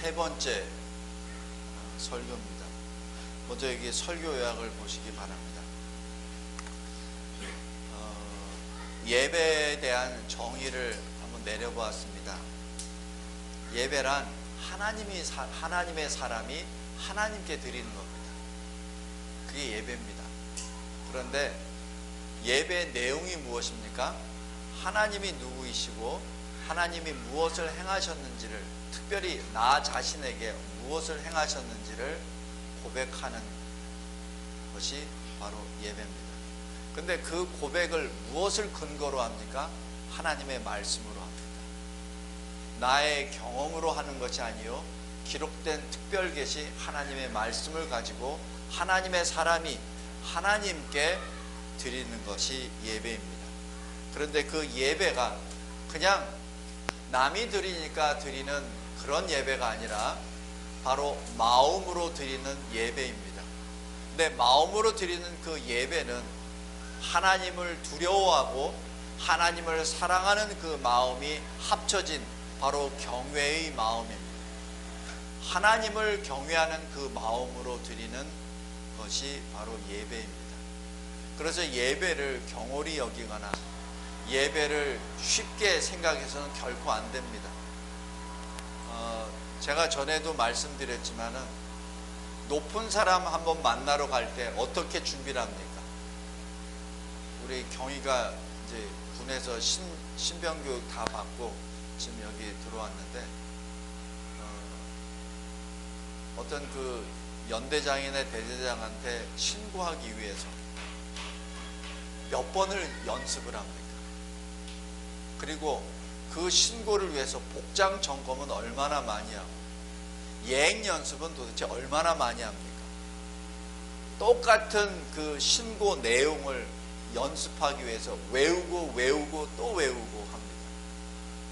세 번째 설교입니다. 먼저 여기 설교 요약을 보시기 바랍니다. 예배에 대한 정의를 한번 내려보았습니다. 예배란 하나님의 사람이 하나님께 드리는 겁니다. 그게 예배입니다. 그런데 예배의 내용이 무엇입니까? 하나님이 누구이시고 하나님이 무엇을 행하셨는지를, 특별히 나 자신에게 무엇을 행하셨는지를 고백하는 것이 바로 예배입니다. 근데 그 고백을 무엇을 근거로 합니까? 하나님의 말씀으로 합니다. 나의 경험으로 하는 것이 아니요, 기록된 특별 계시 하나님의 말씀을 가지고 하나님의 사람이 하나님께 드리는 것이 예배입니다. 그런데 그 예배가 그냥 남이 드리니까 드리는 그런 예배가 아니라 바로 마음으로 드리는 예배입니다. 근데 마음으로 드리는 그 예배는 하나님을 두려워하고 하나님을 사랑하는 그 마음이 합쳐진 바로 경외의 마음입니다. 하나님을 경외하는 그 마음으로 드리는 것이 바로 예배입니다. 그래서 예배를 경홀히 여기거나 예배를 쉽게 생각해서는 결코 안 됩니다. 제가 전에도 말씀드렸지만은 높은 사람 한번 만나러 갈 때 어떻게 준비를 합니까? 우리 경희가 이제 군에서 신병교육 다 받고 지금 여기 들어왔는데 어떤 그 연대장이나 대대장한테 신고하기 위해서 몇 번을 연습을 합니까? 그리고 그 신고를 위해서 복장 점검은 얼마나 많이 하고 예행 연습은 도대체 얼마나 많이 합니까? 똑같은 그 신고 내용을 연습하기 위해서 외우고 또 외우고 합니다.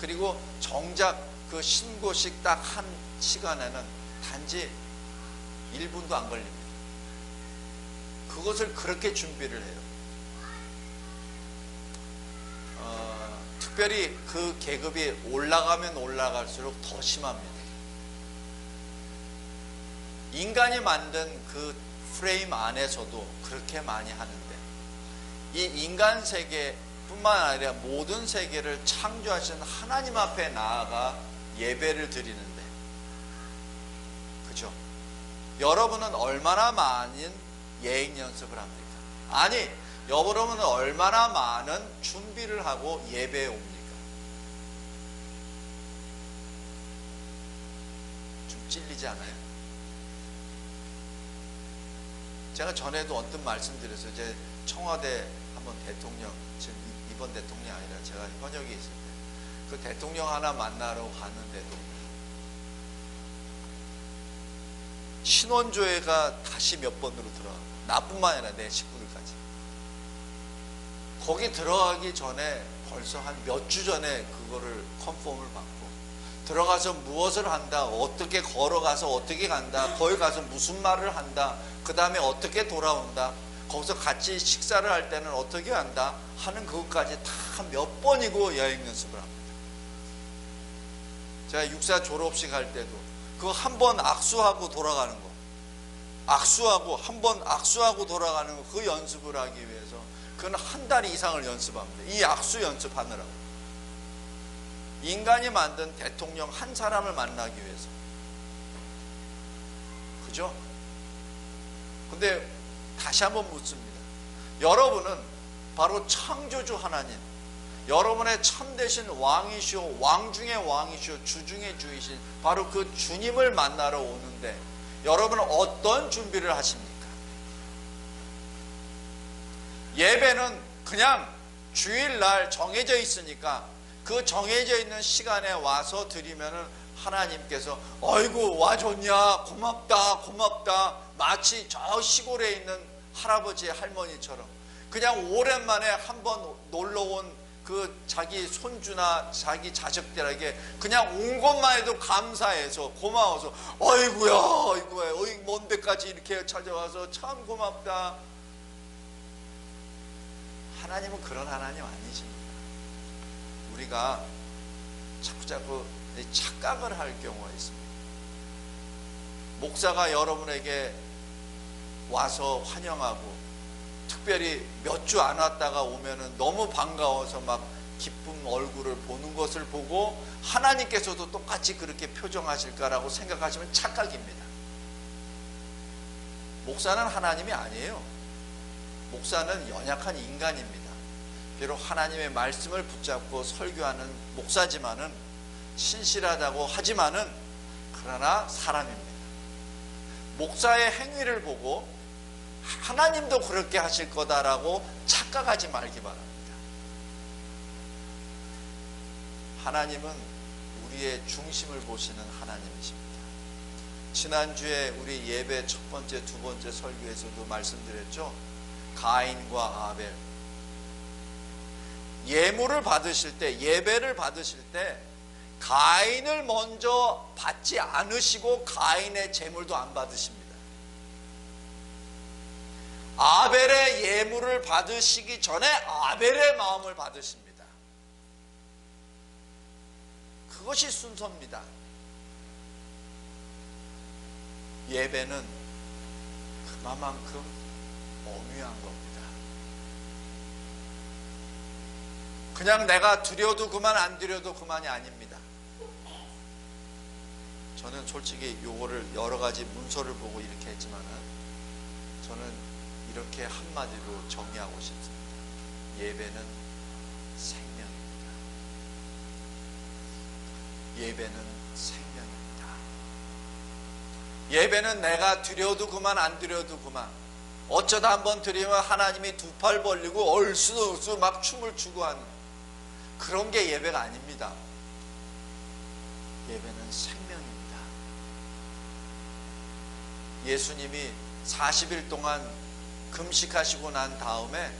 그리고 정작 그 신고식 딱 한 시간에는 단지 1분도 안 걸립니다. 그것을 그렇게 준비를 해요. 특별히 그 계급이 올라가면 올라갈수록 더 심합니다. 인간이 만든 그 프레임 안에서도 그렇게 많이 하는데, 이 인간 세계뿐만 아니라 모든 세계를 창조하신 하나님 앞에 나아가 예배를 드리는데, 그죠? 여러분은 얼마나 많은 예행 연습을 합니까? 아니, 여러분은 얼마나 많은 준비를 하고 예배에 옵니까? 좀 찔리지 않아요? 제가 전에도 언뜻 말씀드렸어요. 제 청와대 한번 대통령, 지금 이번 대통령이 아니라 제가 현역에 있을 때 그 대통령 하나 만나러 가는데도 신원조회가 다시 몇 번으로 들어가고, 나뿐만 아니라 내 식구들까지. 거기 들어가기 전에 벌써 한 몇 주 전에 그거를 컨펌을 받고, 들어가서 무엇을 한다, 어떻게 걸어가서 어떻게 간다, 거기 가서 무슨 말을 한다, 그 다음에 어떻게 돌아온다, 거기서 같이 식사를 할 때는 어떻게 한다 하는 그것까지 다 몇 번이고 여행 연습을 합니다. 제가 육사 졸업식 할 때도 그거 한 번 악수하고 돌아가는 거, 악수하고 한 번 악수하고 돌아가는 거, 그 연습을 하기 위해서 그건 한 달 이상을 연습합니다. 이 악수 연습하느라고. 인간이 만든 대통령 한 사람을 만나기 위해서. 그죠? 근데 다시 한번 묻습니다. 여러분은 바로 창조주 하나님, 여러분의 참되신 왕이시오, 왕 중의 왕이시오, 주 중의 주이신 바로 그 주님을 만나러 오는데 여러분은 어떤 준비를 하십니까? 예배는 그냥 주일날 정해져 있으니까 그 정해져 있는 시간에 와서 드리면은 하나님께서 어이구 와줬냐, 고맙다, 마치 저 시골에 있는 할아버지 할머니처럼 그냥 오랜만에 한번 놀러온 그 자기 손주나 자기 자식들에게 그냥 온 것만 해도 감사해서 고마워서 어이구야 어이 먼 데까지 이렇게 찾아와서 참 고맙다. 하나님은 그런 하나님 아니십니다. 우리가 자꾸 착각을 할 경우가 있습니다. 목사가 여러분에게 와서 환영하고 특별히 몇 주 안 왔다가 오면은 너무 반가워서 막 기쁜 얼굴을 보는 것을 보고 하나님께서도 똑같이 그렇게 표정하실까라고 생각하시면 착각입니다. 목사는 하나님이 아니에요. 목사는 연약한 인간입니다. 비록 하나님의 말씀을 붙잡고 설교하는 목사지만은, 신실하다고 하지만은, 그러나 사람입니다. 목사의 행위를 보고 하나님도 그렇게 하실 거다라고 착각하지 말기 바랍니다. 하나님은 우리의 중심을 보시는 하나님이십니다. 지난주에 우리 예배 첫 번째, 두 번째 설교에서도 말씀드렸죠. 가인과 아벨. 예물을 받으실 때, 예배를 받으실 때 가인을 먼저 받지 않으시고 가인의 제물도 안 받으십니다. 아벨의 예물을 받으시기 전에 아벨의 마음을 받으십니다. 그것이 순서입니다. 예배는 그만큼 엄유한 겁니다. 그냥 내가 드려도 그만 안 드려도 그만이 아닙니다. 저는 솔직히 요거를 여러 가지 문서를 보고 이렇게 했지만은 저는 이렇게 한마디로 정의하고 싶습니다. 예배는 생명입니다. 예배는 생명입니다. 예배는 내가 드려도 그만 안 드려도 그만. 어쩌다 한번 드리면 하나님이 두 팔 벌리고 얼쑤얼쑤 막 춤을 추고 하는 그런 게 예배가 아닙니다. 예배는 생명입니다. 예수님이 40일 동안 금식하시고 난 다음에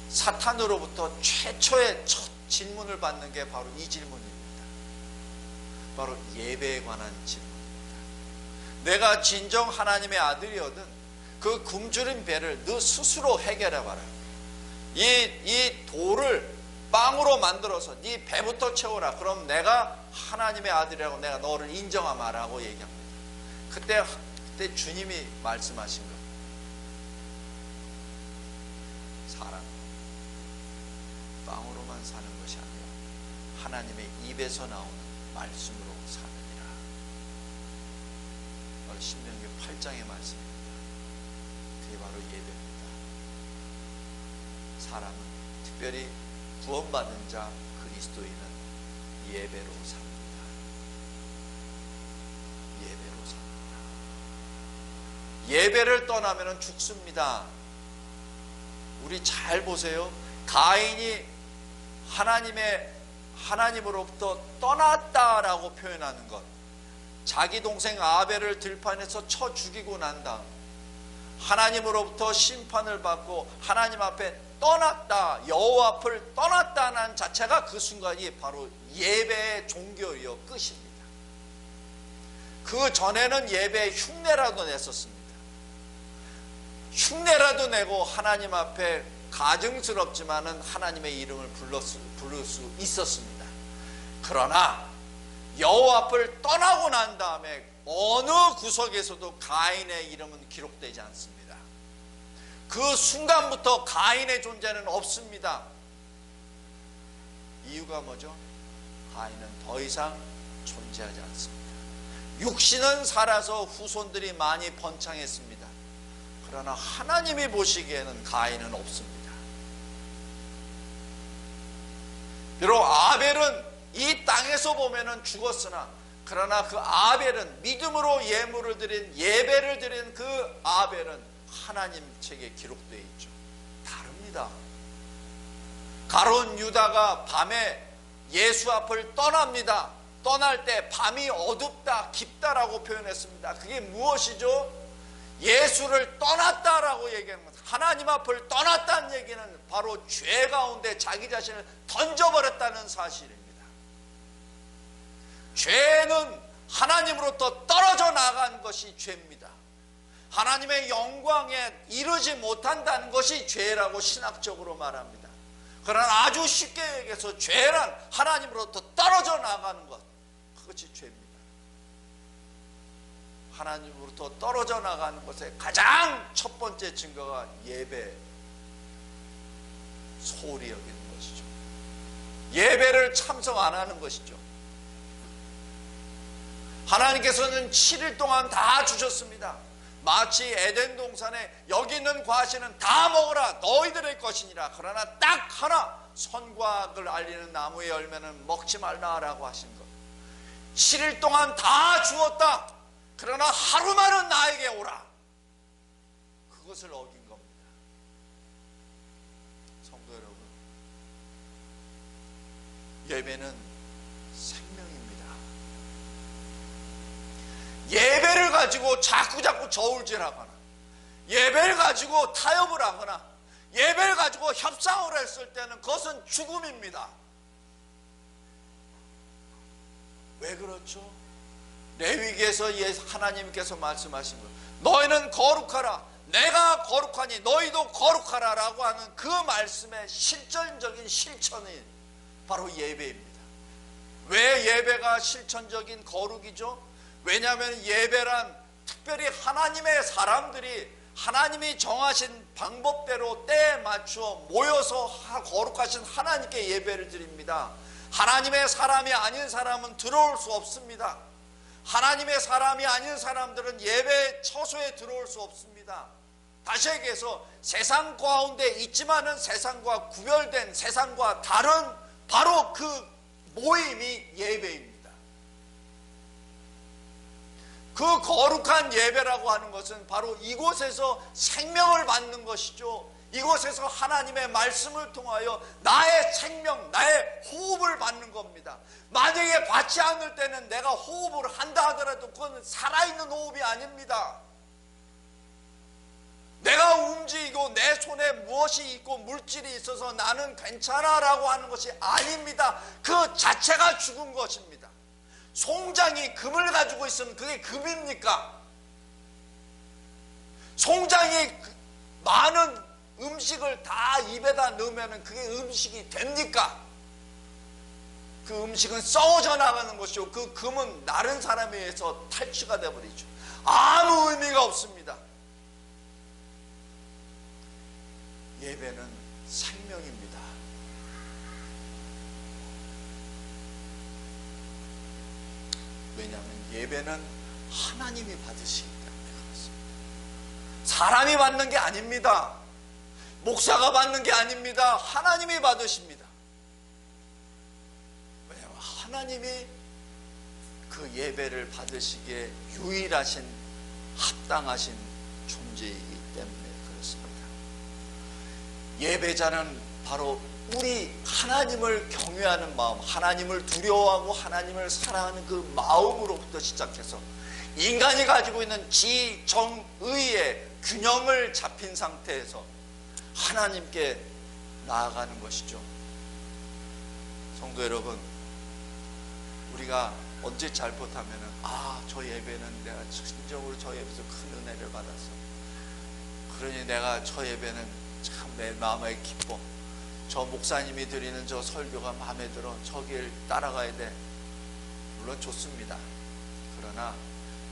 사탄으로부터 최초의 첫 질문을 받는 게 바로 이 질문입니다. 바로 예배에 관한 질문입니다. 내가 진정 하나님의 아들이거든 그 굶주린 배를 너 스스로 해결해봐라. 이 돌을 빵으로 만들어서 네 배부터 채워라. 그럼 내가 하나님의 아들이라고 내가 너를 인정하마라고 얘기합니다. 그때 주님이 말씀하신 것. 사람 빵으로만 사는 것이 아니라 하나님의 입에서 나오는 말씀으로 사느니라. 바로 신명기 8장의 말씀입니다. 그게 바로 예배입니다. 사람은 특별히 구원받은 자 그리스도인은 예배로 삽니다. 예배로 삽니다. 예배를 떠나면 죽습니다. 우리 잘 보세요. 가인이 하나님으로부터 떠났다라고 표현하는 것. 자기 동생 아벨을 들판에서 쳐 죽이고 난 다음 하나님으로부터 심판을 받고 하나님 앞에 떠났다, 여호와 앞을 떠났다는 자체가 그 순간이 바로 예배의 종교이요 끝입니다. 그 전에는 예배의 흉내라도 냈었습니다. 흉내라도 내고 하나님 앞에 가증스럽지만은 하나님의 이름을 부를 수 있었습니다. 그러나 여호와 앞을 떠나고 난 다음에 어느 구석에서도 가인의 이름은 기록되지 않습니다. 그 순간부터 가인의 존재는 없습니다. 이유가 뭐죠? 가인은 더 이상 존재하지 않습니다. 육신은 살아서 후손들이 많이 번창했습니다. 그러나 하나님이 보시기에는 가인은 없습니다. 비록 아벨은 이 땅에서 보면은 죽었으나 그러나 그 아벨은 믿음으로 예배를 드린 그 아벨은 하나님 책에 기록되어 있죠. 다릅니다. 가룟 유다가 밤에 예수 앞을 떠납니다. 떠날 때 밤이 어둡다, 깊다라고 표현했습니다. 그게 무엇이죠? 예수를 떠났다라고 얘기하는 것. 하나님 앞을 떠났다는 얘기는 바로 죄 가운데 자기 자신을 던져버렸다는 사실입니다. 죄는 하나님으로부터 떨어져 나간 것이 죄입니다. 하나님의 영광에 이르지 못한다는 것이 죄라고 신학적으로 말합니다. 그러나 아주 쉽게 얘기해서 죄란 하나님으로부터 떨어져 나가는 것, 그것이 죄입니다. 하나님으로부터 떨어져 나가는 것의 가장 첫 번째 증거가 예배, 소홀히 여기는 것이죠. 예배를 참석 안 하는 것이죠. 하나님께서는 7일 동안 다 주셨습니다. 마치 에덴 동산에 여기 있는 과실은 다 먹어라, 너희들의 것이니라. 그러나 딱 하나, 선과 악을 알리는 나무의 열매는 먹지 말라라고 하신 것. 7일 동안 다 주었다. 그러나 하루만은 나에게 오라. 그것을 어긴 겁니다. 성도 여러분, 예배는 생명입니다. 예배를 가지고 자꾸자꾸 저울질하거나, 예배를 가지고 타협을 하거나, 예배를 가지고 협상을 했을 때는 그것은 죽음입니다. 왜 그렇죠? 레위기에서 하나님께서 말씀하신 것, 너희는 거룩하라, 내가 거룩하니 너희도 거룩하라 라고 하는 그 말씀의 실전적인 실천이 바로 예배입니다. 왜 예배가 실천적인 거룩이죠? 왜냐하면 예배란 특별히 하나님의 사람들이 하나님이 정하신 방법대로 때에 맞추어 모여서 거룩하신 하나님께 예배를 드립니다. 하나님의 사람이 아닌 사람은 들어올 수 없습니다. 하나님의 사람이 아닌 사람들은 예배 처소에 들어올 수 없습니다. 다시 얘기해서 세상 가운데 있지만은 세상과 구별된, 세상과 다른 바로 그 모임이 예배입니다. 그 거룩한 예배라고 하는 것은 바로 이곳에서 생명을 받는 것이죠. 이곳에서 하나님의 말씀을 통하여 나의 생명, 나의 호흡을 받는 겁니다. 만약에 받지 않을 때는 내가 호흡을 한다 하더라도 그건 살아있는 호흡이 아닙니다. 내가 움직이고 내 손에 무엇이 있고 물질이 있어서 나는 괜찮아 라고 하는 것이 아닙니다. 그 자체가 죽은 것입니다. 송장이 금을 가지고 있으면 그게 금입니까? 송장이 많은 음식을 다 입에다 넣으면 그게 음식이 됩니까? 그 음식은 썩어져 나가는 것이고 그 금은 다른 사람에 의해서 탈취가 되어버리죠. 아무 의미가 없습니다. 예배는 생명입니다. 왜냐하면 예배는 하나님이 받으시기 때문에 그렇습니다. 사람이 받는 게 아닙니다. 목사가 받는 게 아닙니다. 하나님이 받으십니다. 왜냐하면 하나님이 그 예배를 받으시기에 유일하신 합당하신 존재이기 때문에 그렇습니다. 예배자는 바로 우리 하나님을 경외하는 마음, 하나님을 두려워하고 하나님을 사랑하는 그 마음으로부터 시작해서 인간이 가지고 있는 지, 정, 의의 균형을 잡힌 상태에서 하나님께 나아가는 것이죠. 성도 여러분, 우리가 언제 잘못하면은 저 예배는 내가 진정으로 저 예배에서 큰 은혜를 받았어. 그러니 내가 저 예배는 참 내 마음에 기뻐. 저 목사님이 드리는 저 설교가 마음에 들어. 저 길 따라가야 돼. 물론 좋습니다. 그러나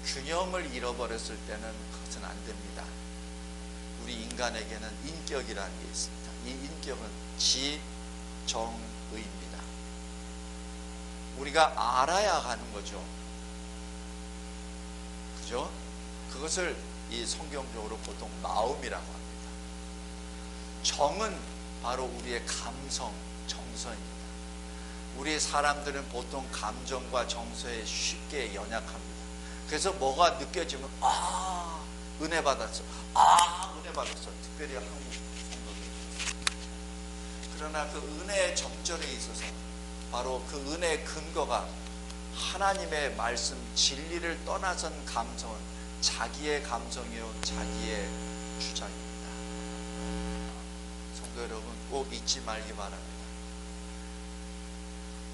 균형을 잃어버렸을 때는 그것은 안 됩니다. 우리 인간에게는 인격이라는 게 있습니다. 이 인격은 지, 정, 의입니다. 우리가 알아야 하는 거죠. 그죠? 그것을 이 성경적으로 보통 마음이라고 합니다. 정은 바로 우리의 감성, 정서입니다. 우리 사람들은 보통 감정과 정서에 쉽게 연약합니다. 그래서 뭐가 느껴지면 은혜 받았어. 은혜 받았어. 특별히 한국 성도들. 그러나 그 은혜의 적절에 있어서 바로 그 은혜의 근거가 하나님의 말씀, 진리를 떠나선 감성은 자기의 감성이요, 자기의 주장입니다. 성도 여러분, 꼭 잊지 말기 바랍니다.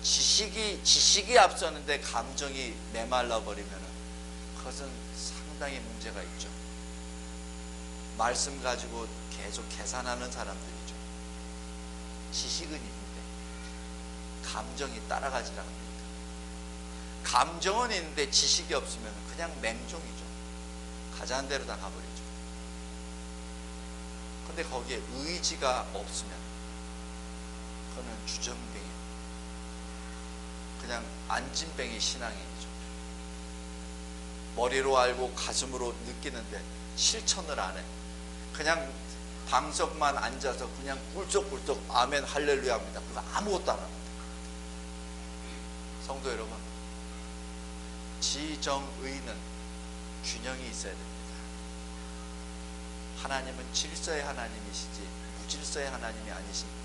지식이 앞서는데 감정이 메말라 버리면 그것은 상당히 문제가 있죠. 말씀 가지고 계속 계산하는 사람들이죠. 지식은 있는데 감정이 따라가지 않습니다. 감정은 있는데 지식이 없으면 그냥 맹종이죠. 가자는 대로 다 가버리죠. 근데 거기에 의지가 없으면 그거는 주정뱅이, 그냥 안진뱅이 신앙이죠. 머리로 알고 가슴으로 느끼는데 실천을 안 해. 그냥 방석만 앉아서 그냥 꿀떡꿀떡 아멘 할렐루야 합니다. 그거 아무것도 안 합니다. 성도 여러분, 지정의는 균형이 있어야 됩니다. 하나님은 질서의 하나님이시지 무질서의 하나님이 아니십니다.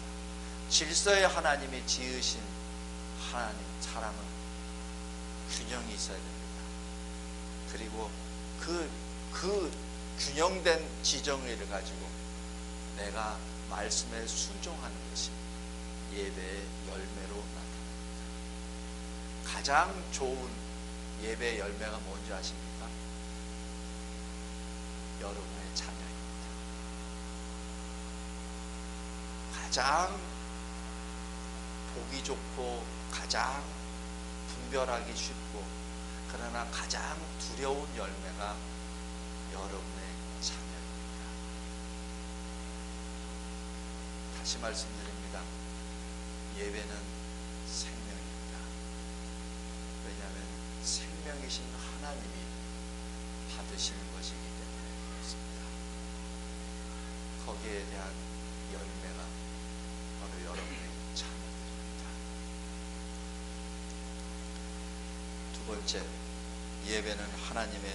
질서의 하나님이 지으신 하나님, 사람은 균형이 있어야 됩니다. 그리고 그 균형된 지정의를 가지고 내가 말씀에 순종하는 것이 예배의 열매로 나타납니다. 가장 좋은 예배의 열매가 뭔지 아십니까? 여러분의 자녀입니다. 가장 보기 좋고 가장 분별하기 쉽고 그러나 가장 두려운 열매가 여러분의 자녀입니다. 다시 말씀드립니다. 예배는 생명입니다. 왜냐하면 생명이신 하나님이 받으시는 것이기 때문에 그렇습니다. 거기에 대한 열매가 바로 여러분의 자녀들입니다. 두 번째, 예배는 하나님의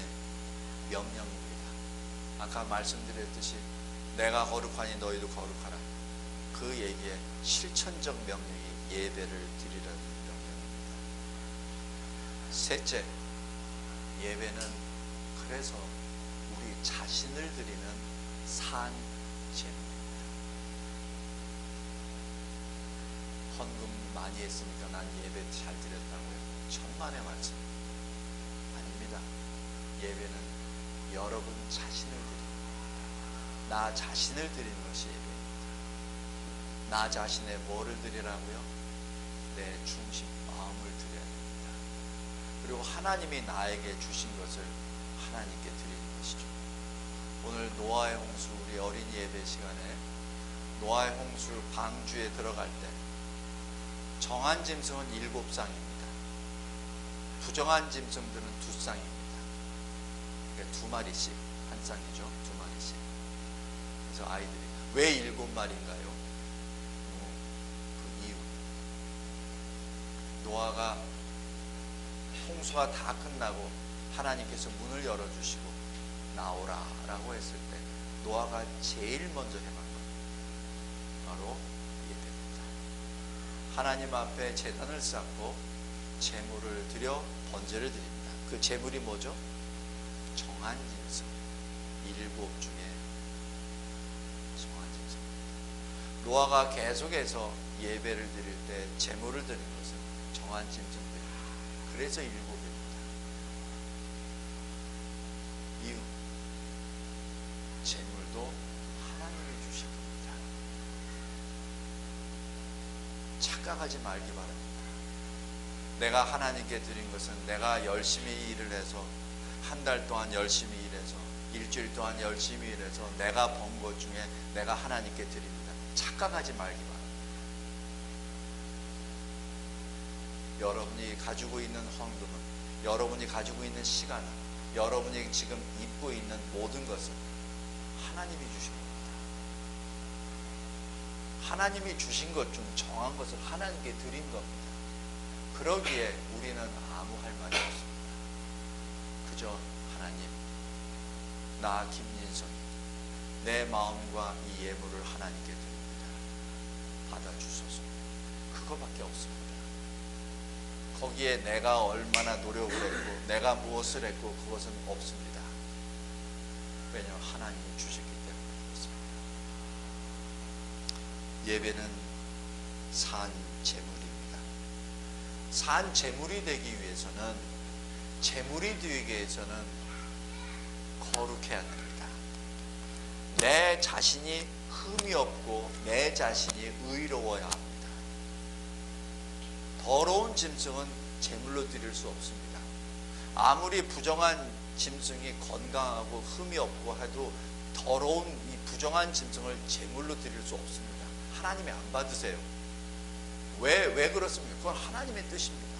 명령입니다. 아까 말씀드렸듯이 내가 거룩하니 너희도 거룩하라. 그 얘기에 실천적 명령이 예배를 드리라는 명령입니다. 셋째, 예배는 그래서 우리 자신을 드리는 산 제물입니다. 헌금 많이 했으니까 난 예배 잘 드렸다고요? 천만의 말씀. 아닙니다. 예배는 여러분 자신을 드리는 겁니다. 나 자신을 드리는 것이 예배입니다. 나 자신의 뭐를 드리라고요? 내 중심, 마음을 드려야 됩니다. 그리고 하나님이 나에게 주신 것을 하나님께 드리는 것이죠. 오늘 노아의 홍수, 우리 어린이 예배 시간에 노아의 홍수 방주에 들어갈 때 정한 짐승은 7쌍입니다. 부정한 짐승들은 2쌍입니다. 그러니까 2마리씩, 한 쌍이죠. 2마리씩. 그래서 아이들이 왜 7마리인가요? 그 이유. 노아가 홍수가 다 끝나고 하나님께서 문을 열어주시고 나오라 라고 했을 때 노아가 제일 먼저 행한 것 바로 예배입니다. 하나님 앞에 제단을 쌓고 제물을 드려 번제를 드립니다. 그 제물이 뭐죠? 정한 짐승 7 중에 정한 짐승입니다. 노아가 계속해서 예배를 드릴 때 제물을 드린 것은 정한 짐승들입니다. 그래서 7입니다. 이유, 제물도 하나님이 주실 겁니다. 착각하지 말기 바랍니다. 내가 하나님께 드린 것은 내가 열심히 일을 해서 한 달 동안 열심히 일해서 일주일 동안 열심히 일해서 내가 번 것 중에 내가 하나님께 드립니다. 착각하지 말기 바랍니다. 여러분이 가지고 있는 헌금은, 여러분이 가지고 있는 시간은, 여러분이 지금 입고 있는 모든 것은 하나님이 주신 겁니다. 하나님이 주신 것 중 정한 것을 하나님께 드린 겁니다. 그러기에 우리는 아무 할 말이 없습니다. 그저 하나님, 나 김인성이 내 마음과 이 예물을 하나님께 드립니다. 받아주소서. 그거밖에 없습니다. 거기에 내가 얼마나 노력을 했고 내가 무엇을 했고 그것은 없습니다. 왜냐하면 하나님이 주셨기 때문에 그렇습니다. 예배는 산 제물입니다. 산 제물이 되기 위해서는, 제물이 되기 위해서는 거룩해야 됩니다. 내 자신이 흠이 없고 내 자신이 의로워야 합니다. 더러운 짐승은 제물로 드릴 수 없습니다. 아무리 부정한 짐승이 건강하고 흠이 없고 해도 더러운 이 부정한 짐승을 제물로 드릴 수 없습니다. 하나님이 안 받으세요. 왜 그렇습니까? 그건 하나님의 뜻입니다.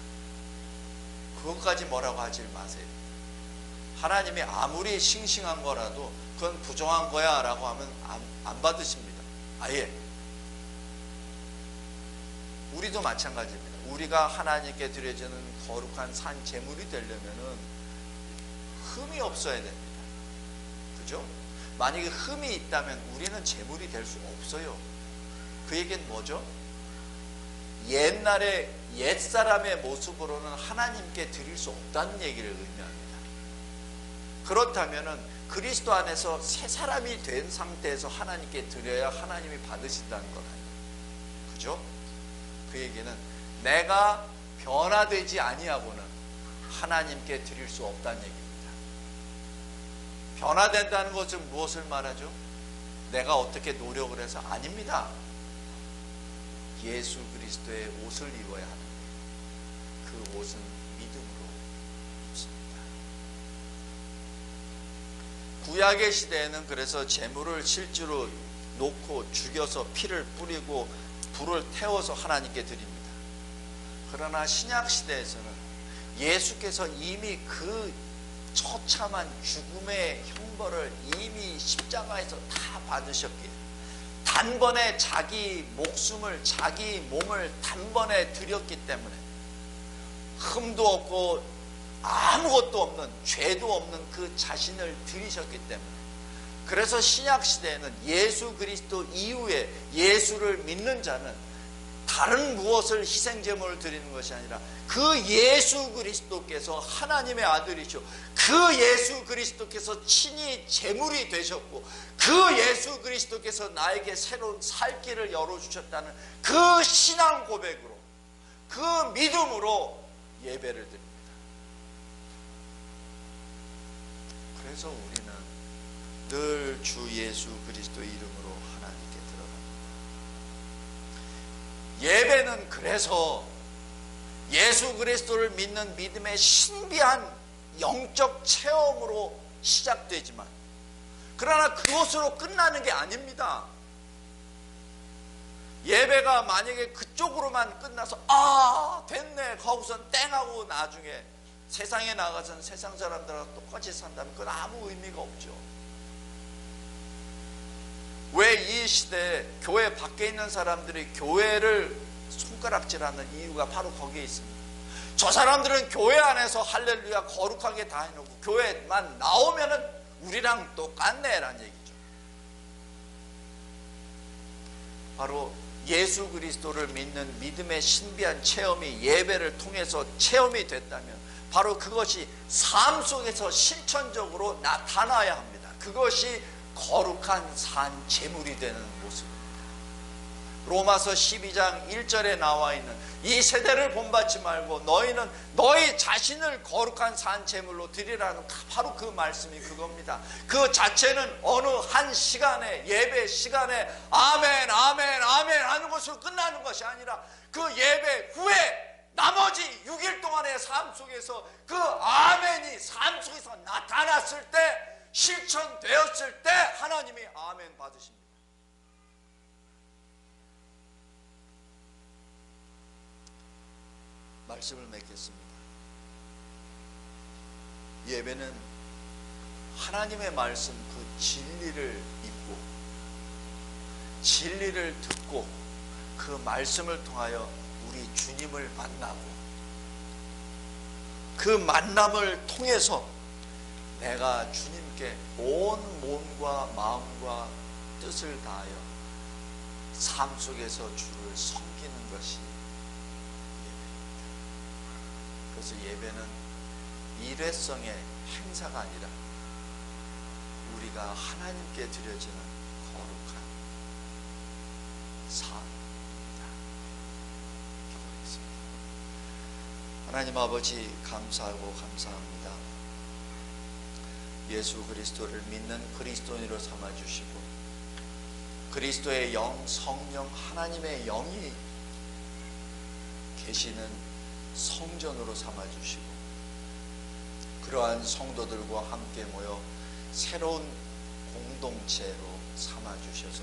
그것까지 뭐라고 하지 마세요. 하나님이 아무리 싱싱한 거라도 그건 부정한 거야 라고 하면 안 받으십니다. 아예. 우리도 마찬가지입니다. 우리가 하나님께 드려지는 거룩한 산 제물이 되려면은 흠이 없어야 됩니다. 그죠? 만약에 흠이 있다면 우리는 제물이 될 수 없어요. 그 얘기는 뭐죠? 옛날에 옛사람의 모습으로는 하나님께 드릴 수 없다는 얘기를 의미합니다. 그렇다면은 그리스도 안에서 새 사람이 된 상태에서 하나님께 드려야 하나님이 받으신다는 것 아니에요. 그죠? 그 얘기는 내가 변화되지 아니하고는 하나님께 드릴 수 없다는 얘기입니다. 변화된다는 것은 무엇을 말하죠? 내가 어떻게 노력을 해서 아닙니다. 예수 그리스도의 옷을 입어야 하는데 그 옷은 믿음으로 입습니다. 구약의 시대에는 그래서 제물을 실제로 놓고 죽여서 피를 뿌리고 불을 태워서 하나님께 드립니다. 그러나 신약 시대에서는 예수께서 이미 그 처참한 죽음의 형벌을 이미 십자가에서 다 받으셨기에 단번에 자기 목숨을 자기 몸을 단번에 드렸기 때문에 흠도 없고 아무것도 없는 죄도 없는 그 자신을 드리셨기 때문에 그래서 신약 시대에는 예수 그리스도 이후에 예수를 믿는 자는 다른 무엇을 희생제물을 드리는 것이 아니라 그 예수 그리스도께서 하나님의 아들이시오. 그 예수 그리스도께서 친히 제물이 되셨고 그 예수 그리스도께서 나에게 새로운 살 길을 열어주셨다는 그 신앙 고백으로 그 믿음으로 예배를 드립니다. 그래서 우리는 늘 주 예수 그리스도 이름으로 하나님께 들어갑니다. 예배는 그래서 예수 그리스도를 믿는 믿음의 신비한 영적 체험으로 시작되지만 그러나 그것으로 끝나는 게 아닙니다. 예배가 만약에 그쪽으로만 끝나서 됐네 거기선 땡하고 나중에 세상에 나가서는 세상 사람들하고 똑같이 산다면 그건 아무 의미가 없죠. 왜 이 시대에 교회 밖에 있는 사람들이 교회를 손가락질하는 이유가 바로 거기에 있습니다. 저 사람들은 교회 안에서 할렐루야 거룩하게 다 해놓고 교회만 나오면은 우리랑 똑같네 라는 얘기죠. 바로 예수 그리스도를 믿는 믿음의 신비한 체험이 예배를 통해서 체험이 됐다면 바로 그것이 삶 속에서 실천적으로 나타나야 합니다. 그것이 거룩한 산 제물이 되는 모습입니다. 로마서 12장 1절에 나와 있는 이 세대를 본받지 말고 너희는 너희 자신을 거룩한 산 제물로 드리라는 바로 그 말씀이 그겁니다. 그 자체는 어느 한 시간에 예배 시간에 아멘 아멘 아멘 하는 것으로 끝나는 것이 아니라 그 예배 후에 나머지 6일 동안의 삶 속에서 그 아멘이 삶 속에서 나타났을 때 실천되었을 때 하나님이 아멘 받으십니다. 말씀을 맺겠습니다. 예배는 하나님의 말씀 그 진리를 입고 진리를 듣고 그 말씀을 통하여 우리 주님을 만나고 그 만남을 통해서 내가 주님께 온 몸과 마음과 뜻을 다하여 삶 속에서 주를 섬기는 것이 예배입니다. 그래서 예배는 일회성의 행사가 아니라 우리가 하나님께 드려지는 거룩한 삶입니다. 기도하겠습니다. 하나님 아버지 감사하고 감사합니다. 예수 그리스도를 믿는 그리스도인으로 삼아주시고 그리스도의 영, 성령, 하나님의 영이 계시는 성전으로 삼아주시고 그러한 성도들과 함께 모여 새로운 공동체로 삼아주셔서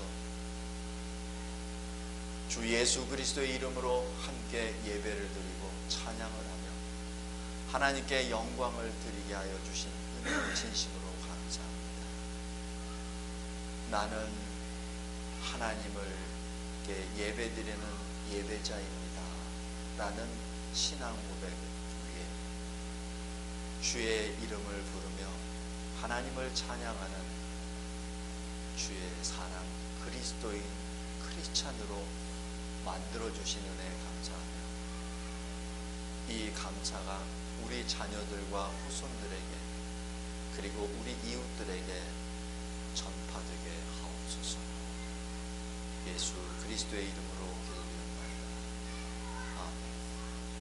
주 예수 그리스도의 이름으로 함께 예배를 드리고 찬양을 하며 하나님께 영광을 드리게 하여 주신 은혜를 진심으로 감사합니다. 나는 하나님을 예배드리는 예배자입니다 라는 신앙 고백 위에 주의 이름을 부르며 하나님을 찬양하는 주의 사랑 그리스도인 크리스찬으로 만들어주신 은혜에 감사하며 이 감사가 우리 자녀들과 후손들에게 그리고 우리 이웃들에게 전파되게 하옵소서. 예수 그리스도의 이름으로